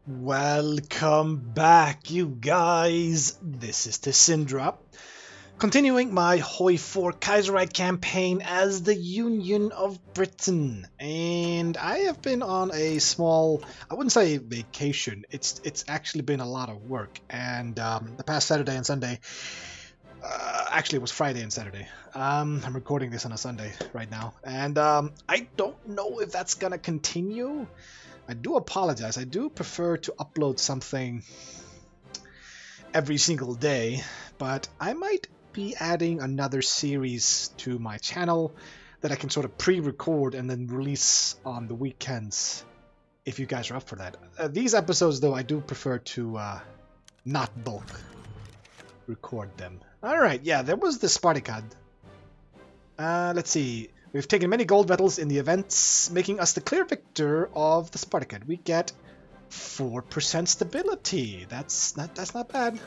Welcome back, you guys. This is the Syndra, continuing my HOI4 Kaiserite campaign as the Union of Britain. And I have been on a small, I wouldn't say vacation, it's actually been a lot of work. And the past Saturday and Sunday, actually it was Friday and Saturday. I'm recording this on a Sunday right now. And I don't know if that's gonna continue. I do apologize. I do prefer to upload something every single day, but I might be adding another series to my channel that I can sort of pre-record and then release on the weekends if you guys are up for that. These episodes, though, I do prefer to not bulk record them. Alright, yeah, there was the Spartacad. Let's see. We've taken many gold medals in the events, making us the clear victor of the Spartacad. We get 4% stability. That's not bad.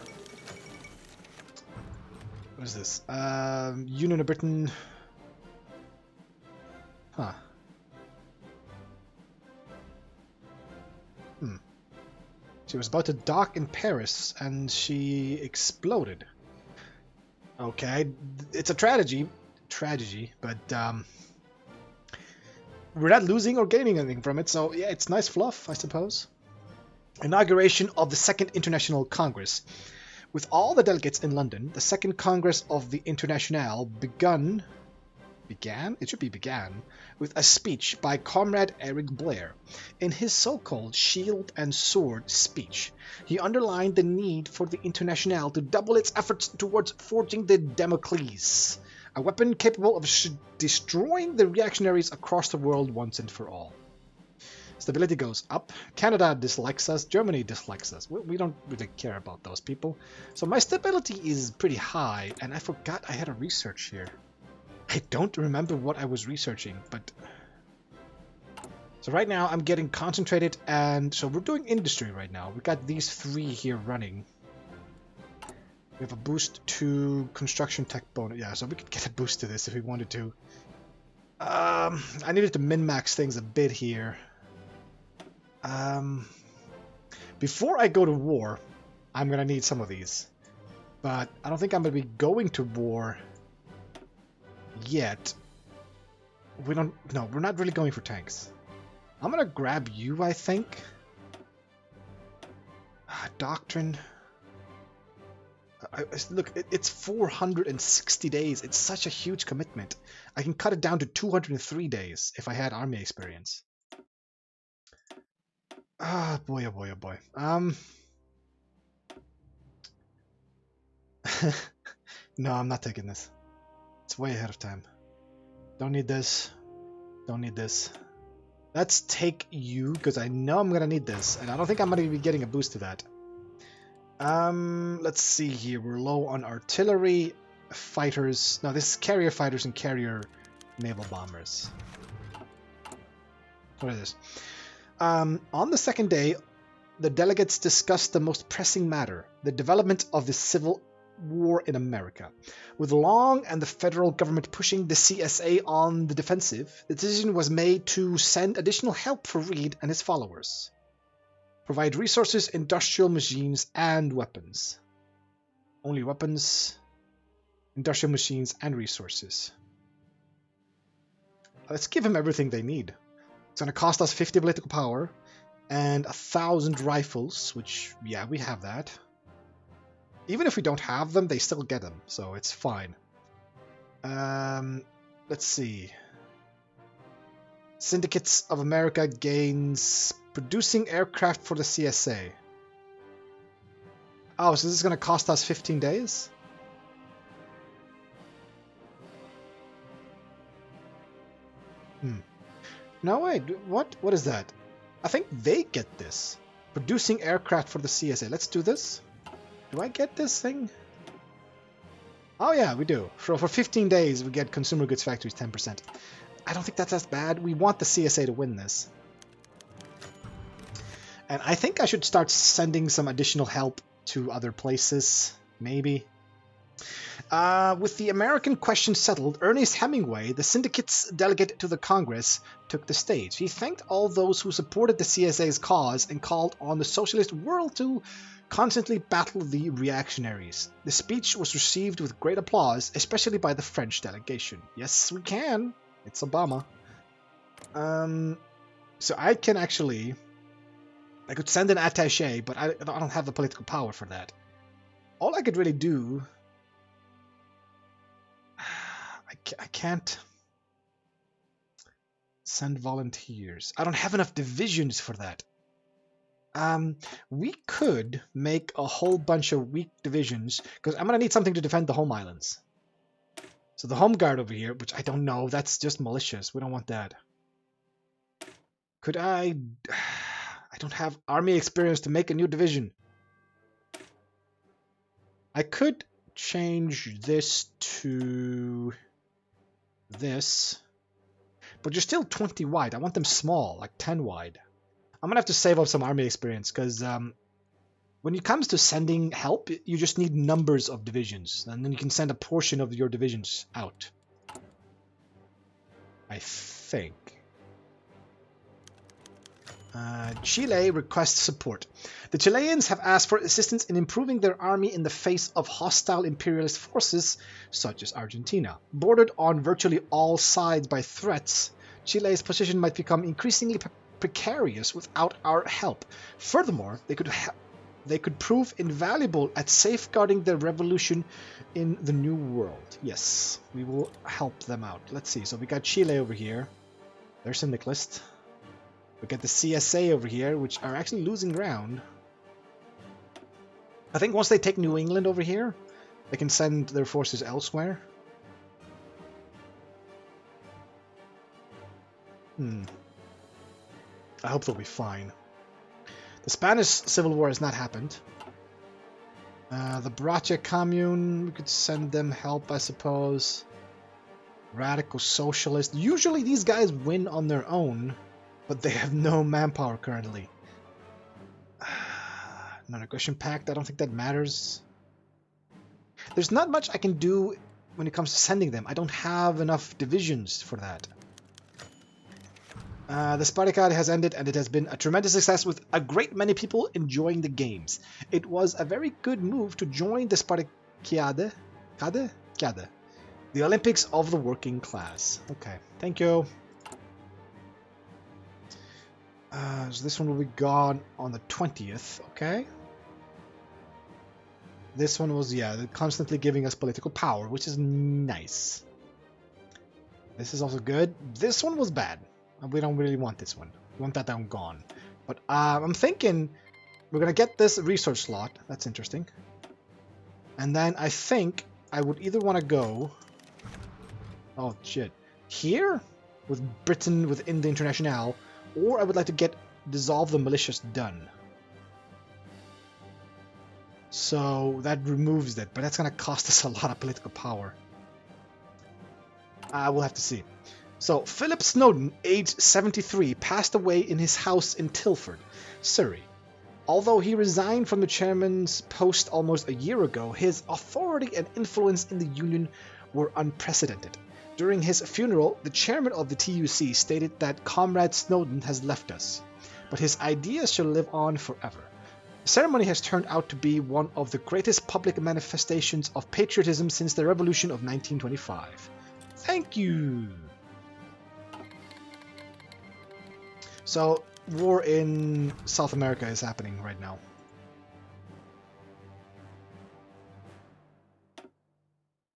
What is this? Union of Britain. Huh. She was about to dock in Paris, and she exploded. Okay, it's a tragedy, but we're not losing or gaining anything from it, so yeah, it's nice fluff, I suppose. Inauguration of the Second International Congress. With all the delegates in London, the Second Congress of the Internationale began with a speech by Comrade Eric Blair. In his so-called Shield and Sword speech, he underlined the need for the Internationale to double its efforts towards forging the Damocles, a weapon capable of destroying the reactionaries across the world once and for all. Stability goes up. Canada dislikes us. Germany dislikes us. We don't really care about those people. So my stability is pretty high, and I forgot I had a research here. I don't remember what I was researching, but... So right now I'm getting concentrated, and so we're doing industry right now. We got these three here running. We have a boost to construction tech bonus. Yeah, so we could get a boost to this if we wanted to. I needed to min-max things a bit here. Before I go to war, I'm gonna need some of these. But I don't think I'm gonna be going to war yet. No, we're not really going for tanks. I'm gonna grab you, I think. Doctrine. Look, it's 460 days. It's such a huge commitment. I can cut it down to 203 days if I had army experience. Ah, boy, oh boy, oh boy. No, I'm not taking this. It's way ahead of time. Don't need this. Don't need this. Let's take you, because I know I'm gonna need this, and I don't think I'm gonna be getting a boost to that. Let's see here. We're low on artillery, fighters. No, this is carrier fighters and carrier naval bombers. What is this? On the second day, the delegates discussed the most pressing matter, the development of the Civil War in America. With Long and the federal government pushing the CSA on the defensive, the decision was made to send additional help for Reed and his followers. Provide resources, industrial machines, and weapons. Only weapons, industrial machines, and resources. Let's give them everything they need. It's going to cost us 50 political power and 1,000 rifles, which, yeah, we have that. Even if we don't have them, they still get them, so it's fine. Let's see. Syndicates of America gains producing aircraft for the CSA. Oh, so this is going to cost us 15 days? No, wait, what is that? I think they get this. Producing aircraft for the CSA. Let's do this. Do I get this thing? Oh yeah, we do. For 15 days, we get consumer goods factories 10%. I don't think that's as bad. We want the CSA to win this. And I think I should start sending some additional help to other places, maybe. With the American question settled, Ernest Hemingway, the syndicate's delegate to the Congress, took the stage. He thanked all those who supported the CSA's cause and called on the socialist world to constantly battle the reactionaries. The speech was received with great applause, especially by the French delegation. Yes, we can. It's Obama. So I can actually... I could send an attaché, but I don't have the political power for that. All I could really do... I can't send volunteers. I don't have enough divisions for that. We could make a whole bunch of weak divisions, because I'm going to need something to defend the home islands. So the home guard over here, which I don't know, that's just malicious. We don't want that. Could I don't have army experience to make a new division. I could change this to this, but you're still 20 wide. I want them small, like 10 wide. I'm gonna have to save up some army experience, because when it comes to sending help, you just need numbers of divisions, and then you can send a portion of your divisions out. I think. Chile requests support. The Chileans have asked for assistance in improving their army in the face of hostile imperialist forces, such as Argentina. Bordered on virtually all sides by threats, Chile's position might become increasingly precarious without our help. Furthermore, they could prove invaluable at safeguarding their revolution in the New World. Yes, we will help them out. Let's see. So we got Chile over here. They're syndicalist. We got the CSA over here, which are actually losing ground. I think once they take New England over here, they can send their forces elsewhere. I hope they'll be fine. The Spanish Civil War has not happened. The Bracha Commune, we could send them help, I suppose. Radical Socialist. Usually these guys win on their own, but they have no manpower currently. Non-aggression pact, I don't think that matters. There's not much I can do when it comes to sending them. I don't have enough divisions for that. The Spartacade has ended, and it has been a tremendous success with a great many people enjoying the games. It was a very good move to join the Spartacade, the Olympics of the working class. Okay, thank you. So this one will be gone on the 20th, okay? This one was, yeah, constantly giving us political power, which is nice. This is also good. This one was bad. We don't really want this one. We want that one gone. But I'm thinking we're going to get this research slot. That's interesting. And then I think I would either want to go... Oh, shit. Here? With Britain within the Internationale. Or I would like to dissolve the militias done. So that removes it, but that's going to cost us a lot of political power. We'll have to see. So Philip Snowden, aged 73, passed away in his house in Tilford, Surrey. Although he resigned from the chairman's post almost a year ago, his authority and influence in the union were unprecedented. During his funeral, the chairman of the TUC stated that Comrade Snowden has left us, but his ideas shall live on forever. The ceremony has turned out to be one of the greatest public manifestations of patriotism since the revolution of 1925. Thank you! So, war in South America is happening right now.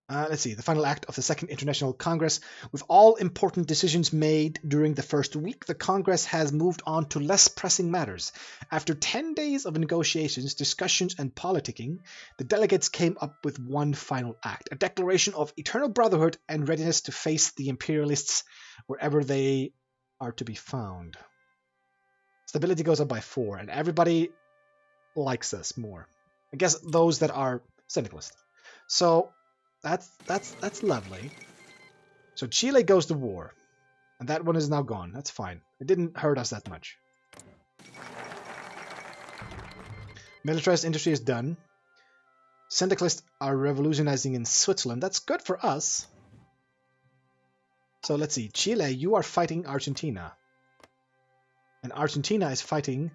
Let's see, the final act of the Second International Congress. With all important decisions made during the first week, the Congress has moved on to less pressing matters. After 10 days of negotiations, discussions, and politicking, the delegates came up with one final act, a declaration of eternal brotherhood and readiness to face the imperialists wherever they are to be found. Stability goes up by 4, and everybody likes us more. I guess those that are syndicalist. So that's lovely. So Chile goes to war, and that one is now gone. That's fine. It didn't hurt us that much. Militarized industry is done. Syndicalists are revolutionizing in Switzerland. That's good for us. So let's see. Chile, you are fighting Argentina. And Argentina is fighting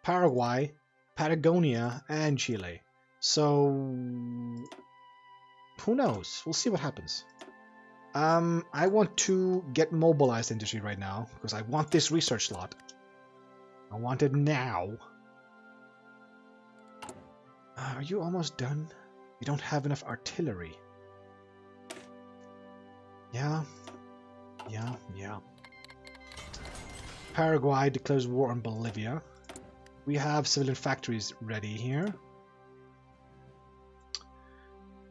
Paraguay, Patagonia, and Chile. So who knows? We'll see what happens. I want to get mobilized industry right now because I want this research slot. I want it now. Are you almost done? You don't have enough artillery. Yeah. Paraguay declares war on Bolivia. We have civilian factories ready here.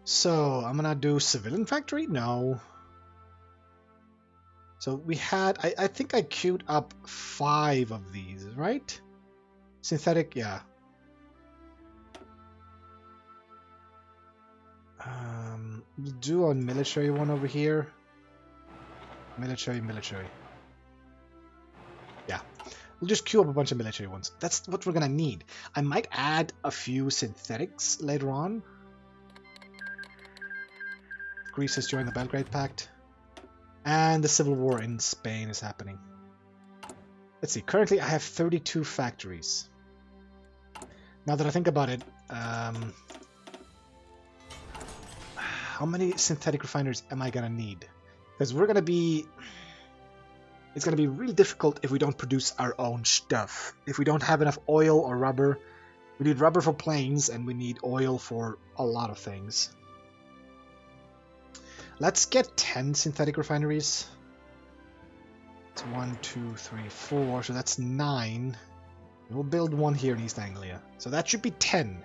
So, I'm gonna do civilian factory? No. So we had, I think I queued up 5 of these, right? Synthetic, yeah. We'll do a military one over here. Military. Yeah. We'll just queue up a bunch of military ones. That's what we're gonna need. I might add a few synthetics later on. Greece has joined the Belgrade Pact. And the civil war in Spain is happening. Let's see. Currently, I have 32 factories. Now that I think about it, how many synthetic refineries am I gonna need? Because we're gonna be... It's gonna be really difficult if we don't produce our own stuff. If we don't have enough oil or rubber. We need rubber for planes, and we need oil for a lot of things. Let's get 10 synthetic refineries. It's 1, 2, 3, 4, so that's 9. We'll build one here in East Anglia. So that should be 10.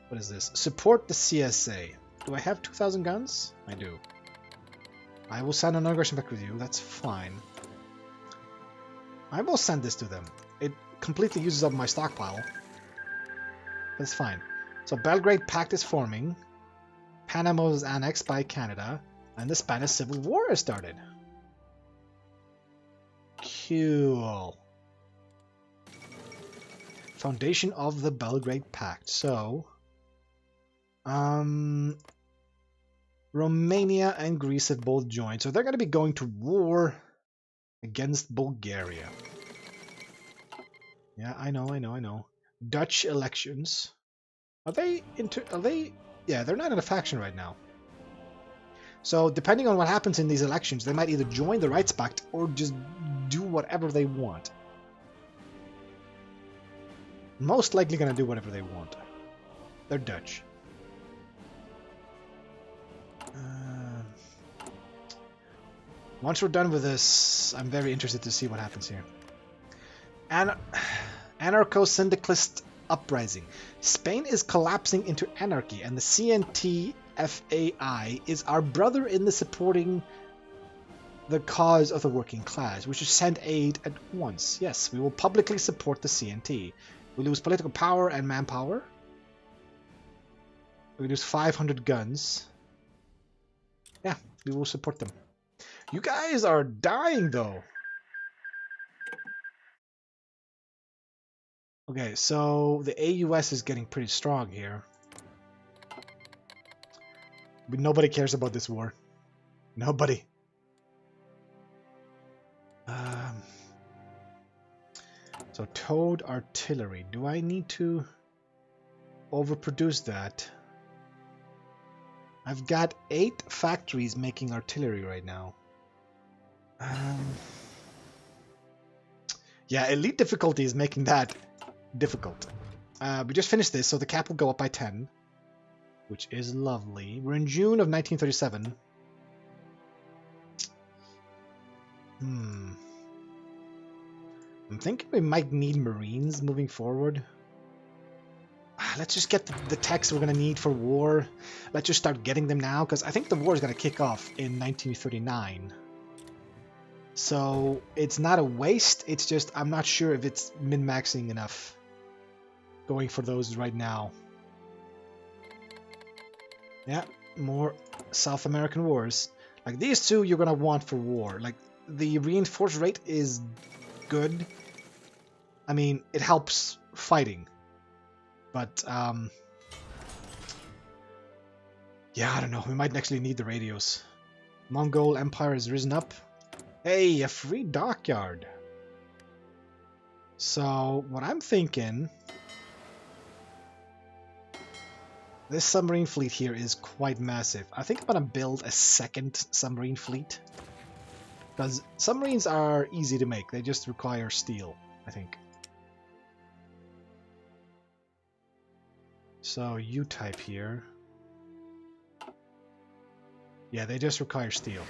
What is this? Support the CSA. Do I have 2,000 guns? I do. I will send an aggression back with you. That's fine. I will send this to them. It completely uses up my stockpile. That's fine. So Belgrade Pact is forming. Panama was annexed by Canada, and the Spanish Civil War has started. Cool. Foundation of the Belgrade Pact. So, Romania and Greece have both joined, so they're going to be going to war against Bulgaria. Yeah, I know. Dutch elections. Are they Yeah, they're not in a faction right now. So, depending on what happens in these elections, they might either join the Reichspakt or just do whatever they want. Most likely gonna do whatever they want. They're Dutch. Once we're done with this, I'm very interested to see what happens here. Anarcho-syndicalist uprising. Spain is collapsing into anarchy, and the CNT-FAI is our brother in the supporting the cause of the working class. We should send aid at once. Yes, we will publicly support the CNT. We lose political power and manpower. We lose 500 guns. Yeah, we will support them. You guys are dying, though. Okay, so the AUS is getting pretty strong here. But nobody cares about this war. Nobody. So towed artillery. Do I need to overproduce that? I've got 8 factories making artillery right now. Yeah, elite difficulty is making that difficult. We just finished this, so the cap will go up by 10, which is lovely. We're in June of 1937. I'm thinking we might need Marines moving forward. Let's just get the techs we're going to need for war. Let's just start getting them now, because I think the war is going to kick off in 1939. So it's not a waste, it's just I'm not sure if it's min-maxing enough going for those right now. Yeah, more South American wars. Like these two you're going to want for war. Like the reinforced rate is good. I mean, it helps fighting. But Yeah, I don't know. We might actually need the radios. Mongol Empire has risen up. Hey, a free dockyard. So, what I'm thinking... This submarine fleet here is quite massive. I think I'm going to build a second submarine fleet. Because submarines are easy to make. They just require steel, I think. So, U-type here. Yeah, they just require steel.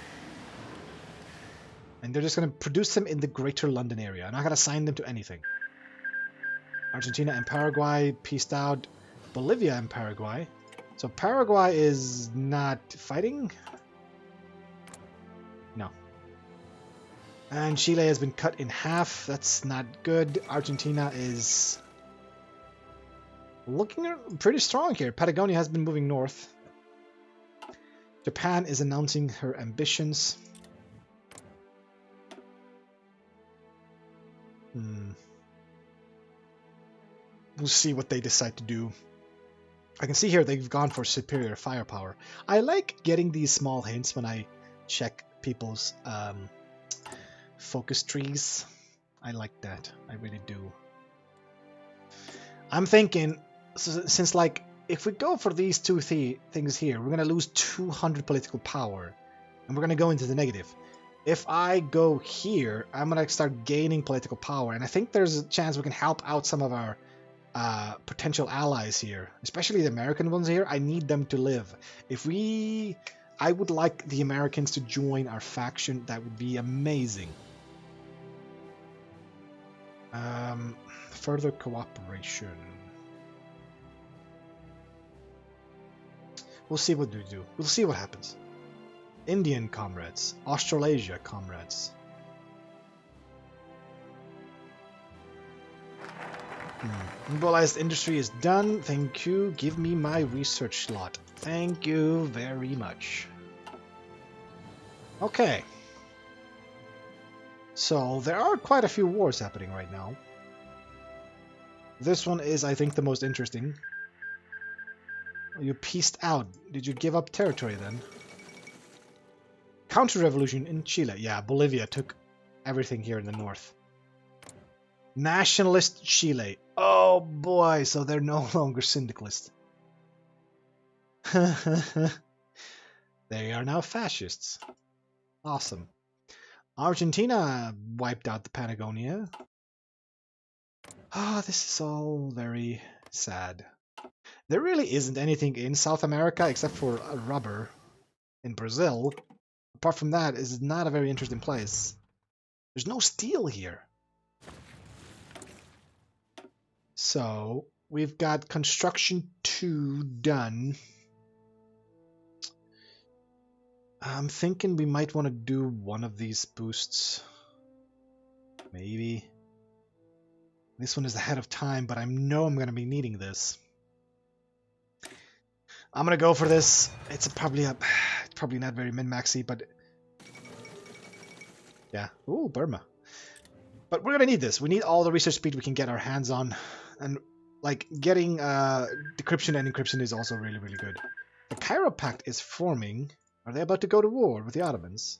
And they're just going to produce them in the greater London area. I'm not going to assign them to anything. Argentina and Paraguay pieced out. Bolivia and Paraguay. So Paraguay is not fighting? No. And Chile has been cut in half. That's not good. Argentina is looking pretty strong here. Patagonia has been moving north. Japan is announcing her ambitions. We'll see what they decide to do. I can see here they've gone for superior firepower. I like getting these small hints when I check people's focus trees. I like that. I really do. I'm thinking, since like, if we go for these two things here, we're going to lose 200 political power. And we're going to go into the negative. If I go here, I'm going to start gaining political power. And I think there's a chance we can help out some of our potential allies here, especially the American ones here. I need them to live. I would like the Americans to join our faction. That would be amazing. Further cooperation. We'll see what we do. We'll see what happens. Indian comrades, Australasia comrades. Mobilized industry is done. Thank you. Give me my research slot. Thank you very much. Okay. So there are quite a few wars happening right now. This one is, I think, the most interesting. You pieced out. Did you give up territory then? Counter-revolution in Chile. Yeah, Bolivia took everything here in the north. Nationalist Chile. Oh boy, so they're no longer syndicalist. They are now fascists. Awesome. Argentina wiped out the Patagonia. Ah, this is all very sad. There really isn't anything in South America except for rubber in Brazil. Apart from that, it's not a very interesting place. There's no steel here. So, we've got construction 2 done. I'm thinking we might want to do one of these boosts. Maybe. This one is ahead of time, but I know I'm going to be needing this. I'm going to go for this. It's probably not very min-maxy, but... yeah. Ooh, Burma. But we're going to need this. We need all the research speed we can get our hands on. And, like, getting decryption and encryption is also really, really good. The Cairo Pact is forming. Are they about to go to war with the Ottomans?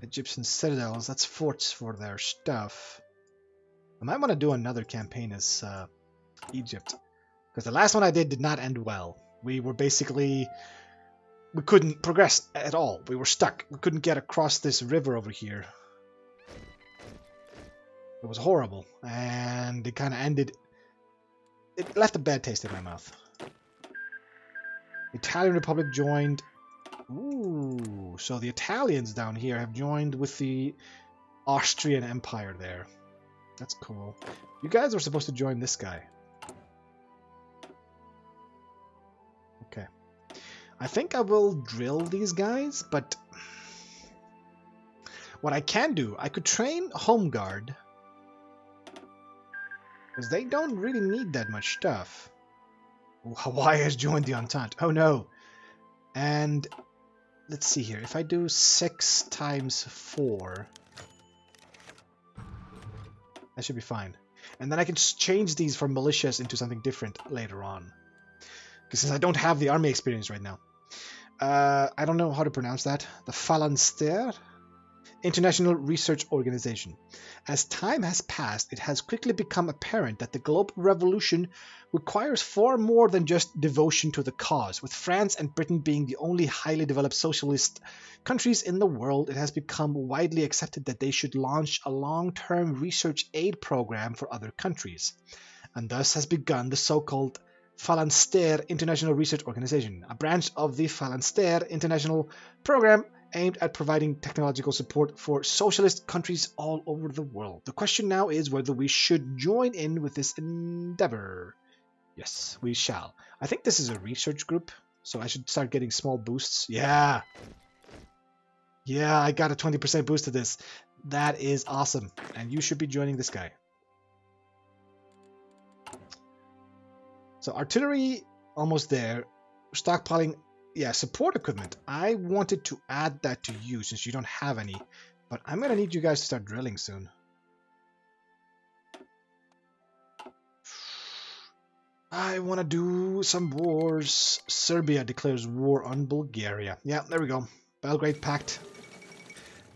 Egyptian citadels. That's forts for their stuff. I might want to do another campaign as Egypt. Because the last one I did not end well. We were basically... we couldn't progress at all. We were stuck. We couldn't get across this river over here. It was horrible. And it kind of ended... it left a bad taste in my mouth. Italian Republic joined... ooh, so the Italians down here have joined with the Austrian Empire there. That's cool. You guys are supposed to join this guy. Okay. I think I will drill these guys, but... what I can do, I could train Home Guard. Because they don't really need that much stuff. Ooh, Hawaii has joined the Entente. Oh no. And... let's see here. If I do 6 times 4... that should be fine. And then I can change these from militias into something different later on. since I don't have the army experience right now. I don't know how to pronounce that. The Phalanster International Research Organization. As time has passed, it has quickly become apparent that the global revolution requires far more than just devotion to the cause. With France and Britain being the only highly developed socialist countries in the world, it has become widely accepted that they should launch a long-term research aid program for other countries, and thus has begun the so-called Phalanster International Research Organization, a branch of the Phalanster International Program aimed at providing technological support for socialist countries all over the world. The question now is whether we should join in with this endeavor. Yes, we shall. I think this is a research group, so I should start getting small boosts. Yeah! Yeah, I got a 20% boost to this. That is awesome. And you should be joining this guy. So artillery, almost there. Stockpiling, yeah, support equipment. I wanted to add that to you since you don't have any. But I'm going to need you guys to start drilling soon. I want to do some wars. Serbia declares war on Bulgaria. Yeah, there we go. Belgrade Pact.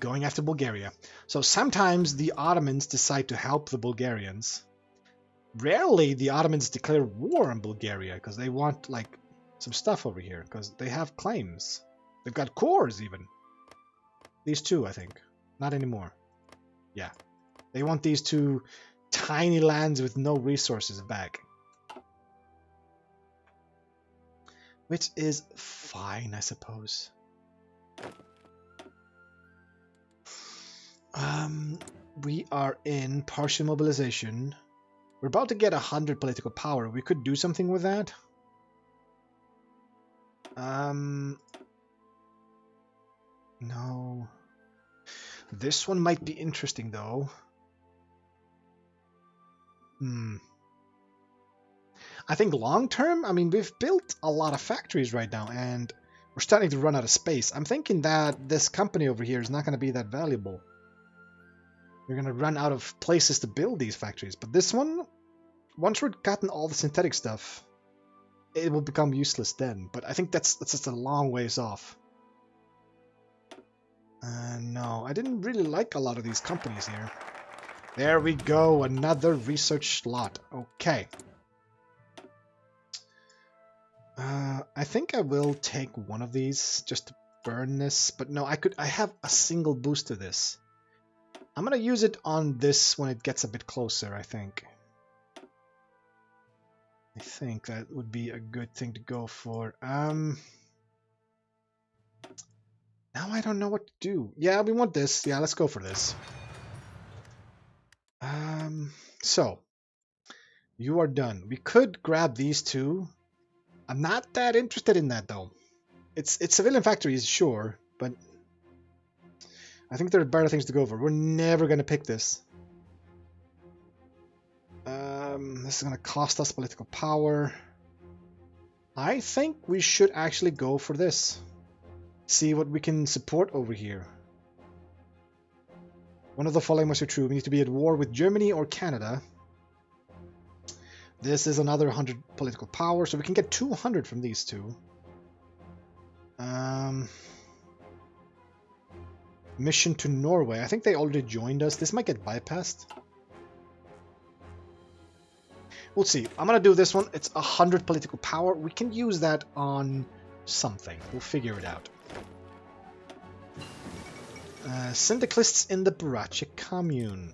Going after Bulgaria. So sometimes the Ottomans decide to help the Bulgarians. Rarely the Ottomans declare war on Bulgaria because they want, like, some stuff over here because they have claims. They've got cores even. These two, I think. Not anymore. Yeah. They want these two tiny lands with no resources back. Which is fine, I suppose. We are in partial mobilization. We're about to get 100 political power. We could do something with that. No. This one might be interesting, though. I think long term, I mean, we've built a lot of factories right now, and we're starting to run out of space. I'm thinking that this company over here is not going to be that valuable. We're going to run out of places to build these factories. But this one, once we've gotten all the synthetic stuff, it will become useless then. But I think that's just a long ways off. No, I didn't really like a lot of these companies here. There we go, another research slot. Okay. I think I will take one of these just to burn this. But no, I have a single boost to this. I'm going to use it on this when it gets a bit closer, I think. I think that would be a good thing to go for. Now I don't know what to do. Yeah, we want this. Yeah, let's go for this. So, you are done. We could grab these two. I'm not that interested in that, though. It's civilian factories, sure, but I think there are better things to go for. We're never going to pick this. This is going to cost us political power. I think we should actually go for this. See what we can support over here. One of the following must be true. We need to be at war with Germany or Canada. This is another 100 political power, so we can get 200 from these two. Mission to Norway. I think they already joined us. This might get bypassed. We'll see. I'm going to do this one. It's 100 political power. We can use that on something. We'll figure it out. Syndicalists in the Baracha commune.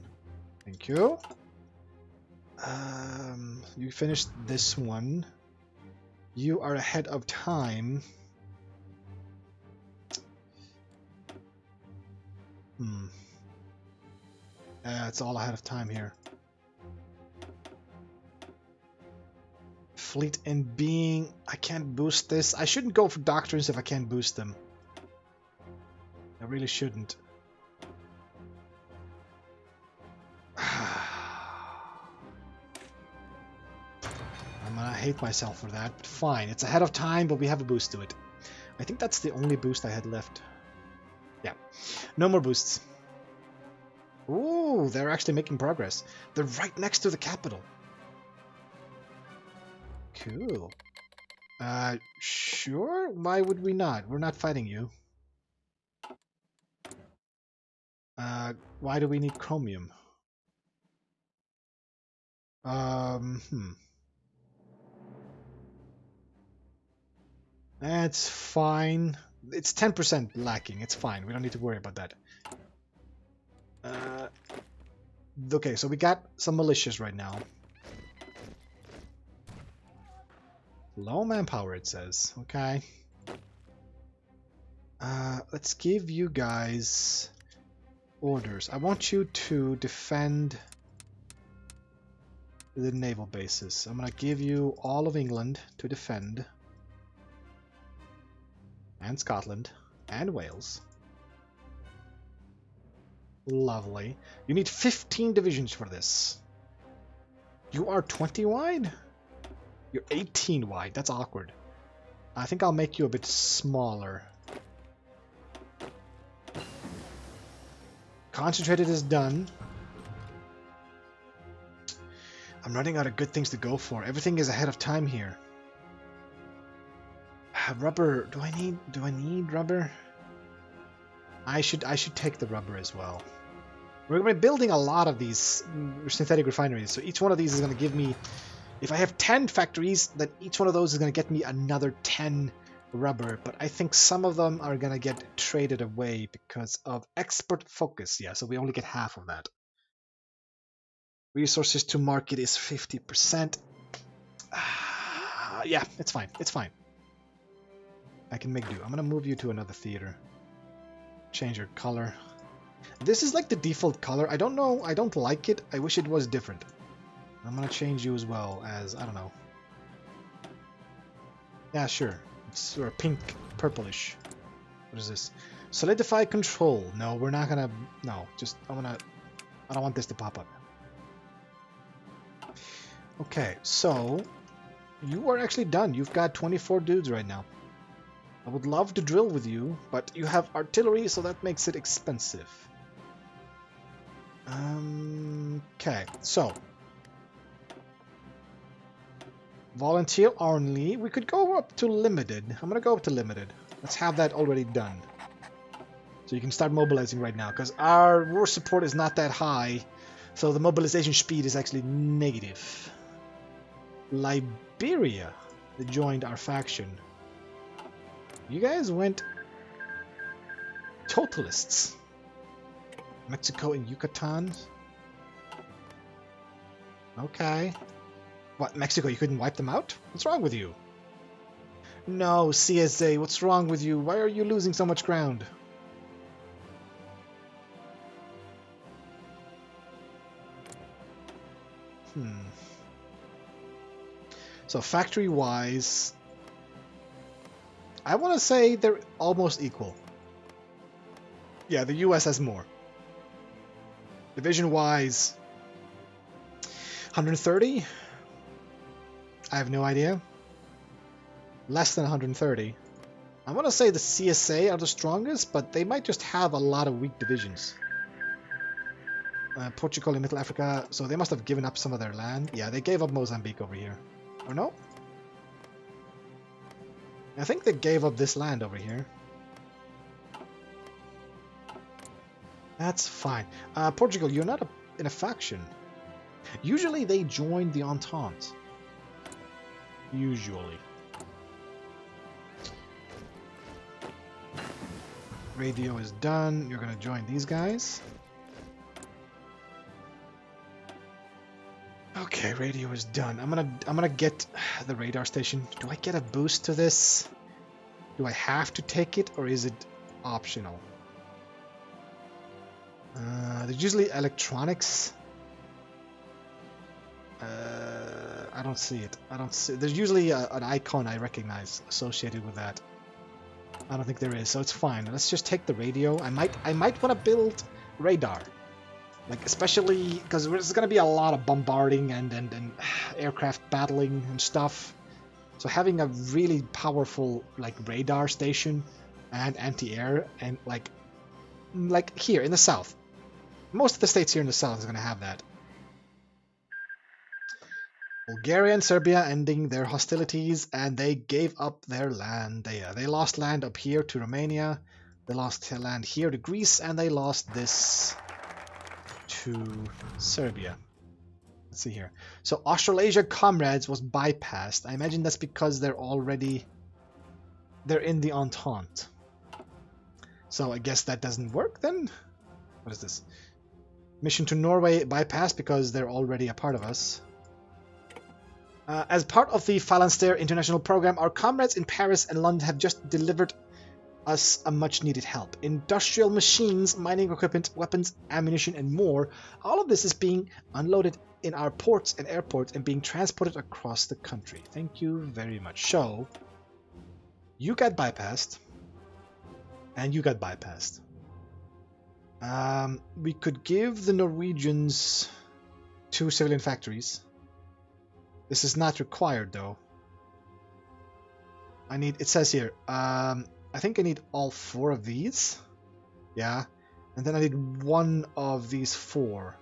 Thank you. You finished this one. You are ahead of time. It's all ahead of time here. Fleet and being. I can't boost this. I shouldn't go for doctrines if I can't boost them. I really shouldn't. I'm gonna hate myself for that, but fine. It's ahead of time, but we have a boost to it. I think that's the only boost I had left. Yeah. No more boosts. Ooh, they're actually making progress. They're right next to the capital. Cool. Sure. Why would we not? We're not fighting you. Why do we need chromium? Hmm. That's fine. It's 10% lacking. It's fine. We don't need to worry about that. Okay, so we got some militias right now. Low manpower, it says. Okay. Let's give you guys orders. I want you to defend the naval bases. I'm gonna give you all of England to defend. And Scotland. And Wales. Lovely. You need 15 divisions for this. You are 20 wide? You're 18 wide. That's awkward. I think I'll make you a bit smaller. Concentrated is done. I'm running out of good things to go for. Everything is ahead of time here. Rubber. Do I need rubber? I should take the rubber as well. We're going to be building a lot of these synthetic refineries. So each one of these is going to give me, if I have 10 factories, then each one of those is going to get me another 10 rubber. But I think some of them are going to get traded away because of export focus. Yeah, so we only get half of that. Resources to market is 50%. Yeah, it's fine. It's fine. I can make do. I'm going to move you to another theater. Change your color. This is like the default color. I don't know. I don't like it. I wish it was different. I'm going to change you as well as, I don't know. Yeah, sure. It's sort of pink, purplish. What is this? Solidify control. No, we're not going to... No, just... I don't want this to pop up. Okay, so... You are actually done. You've got 24 dudes right now. I would love to drill with you, but you have artillery, so that makes it expensive. Okay, so... Volunteer only. We could go up to limited. I'm gonna go up to limited. Let's have that already done. So you can start mobilizing right now, because our war support is not that high, so the mobilization speed is actually negative. Liberia, they joined our faction. You guys went totalists. Mexico and Yucatan. Okay. What, Mexico, you couldn't wipe them out? What's wrong with you? No, CSA, what's wrong with you? Why are you losing so much ground? So factory-wise, I want to say they're almost equal. Yeah, the US has more. Division-wise, 130? I have no idea. Less than 130. I want to say the CSA are the strongest, but they might just have a lot of weak divisions. Portugal and Middle Africa, so they must have given up some of their land. Yeah, they gave up Mozambique over here. Or no? I think they gave up this land over here. That's fine. Portugal, you're not in a faction. Usually they join the Entente. Usually. Radio is done. You're gonna join these guys. Okay, radio is done. I'm gonna get the radar station. Do I get a boost to this? Do I have to take it, or is it optional? There's usually electronics. I don't see it. I don't see. There's usually an icon I recognize associated with that. I don't think there is, so it's fine. Let's just take the radio. I might want to build radar, like especially because there's going to be a lot of bombarding and aircraft battling and stuff. So having a really powerful like radar station and anti-air and like here in the south, most of the states here in the south is going to have that. Bulgaria and Serbia ending their hostilities, and they gave up their land. They lost land up here to Romania, they lost land here to Greece, and they lost this to Serbia. Let's see here. So Australasia Comrades was bypassed. I imagine that's because they're in the Entente. So I guess that doesn't work then? What is this? Mission to Norway bypassed because they're already a part of us. As part of the Phalanster International Program, our comrades in Paris and London have just delivered us a much-needed help. Industrial machines, mining equipment, weapons, ammunition, and more. All of this is being unloaded in our ports and airports and being transported across the country. Thank you very much. So, you got bypassed, and you got bypassed. We could give the Norwegians 2 civilian factories. This is not required though. It says here, I think I need all 4 of these. Yeah. And then I need 1 of these 4.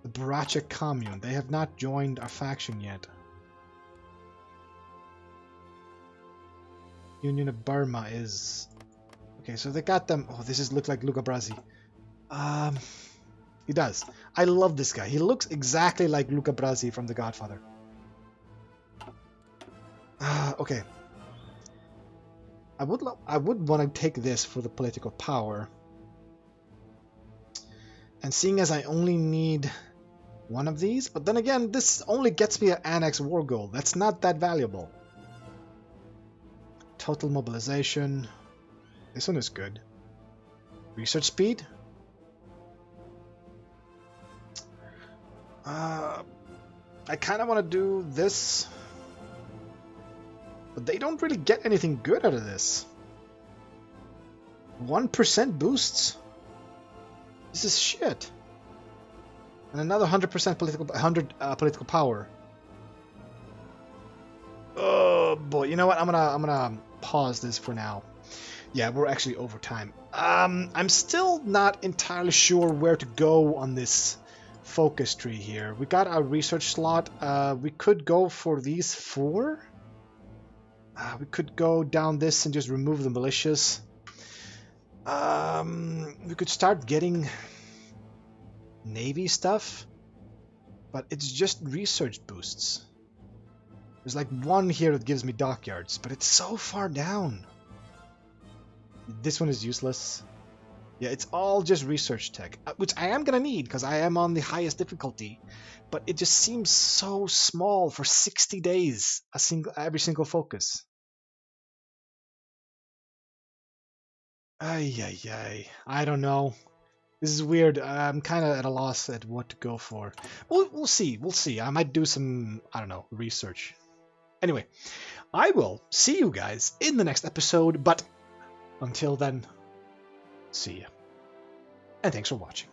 The Baracha Commune. They have not joined our faction yet. Union of Burma is... Okay, so they got them... Oh, this looks like Luca Brasi. He does. I love this guy. He looks exactly like Luca Brasi from The Godfather. Okay. I would want to take this for the political power. And seeing as I only need 1 of these, but then again, this only gets me an Annex War Goal. That's not that valuable. Total mobilization. This one is good. Research speed. I kind of want to do this, but they don't really get anything good out of this. 1% boosts. This is shit. And another 100% political power. Oh boy! You know what? I'm gonna pause this for now. Yeah, we're actually over time. I'm still not entirely sure where to go on this focus tree here. We got our research slot. We could go for these 4. We could go down this and just remove the militias. We could start getting Navy stuff, but it's just research boosts. There's like 1 here that gives me dockyards, but it's so far down. This one is useless. Yeah, it's all just research tech, which I am gonna need because I am on the highest difficulty, but it just seems so small for 60 days, every single focus. Ay. I don't know. This is weird. I'm kind of at a loss at what to go for. We'll see. We'll see. I might do some, I don't know, research. Anyway, I will see you guys in the next episode, but until then, see ya. And thanks for watching.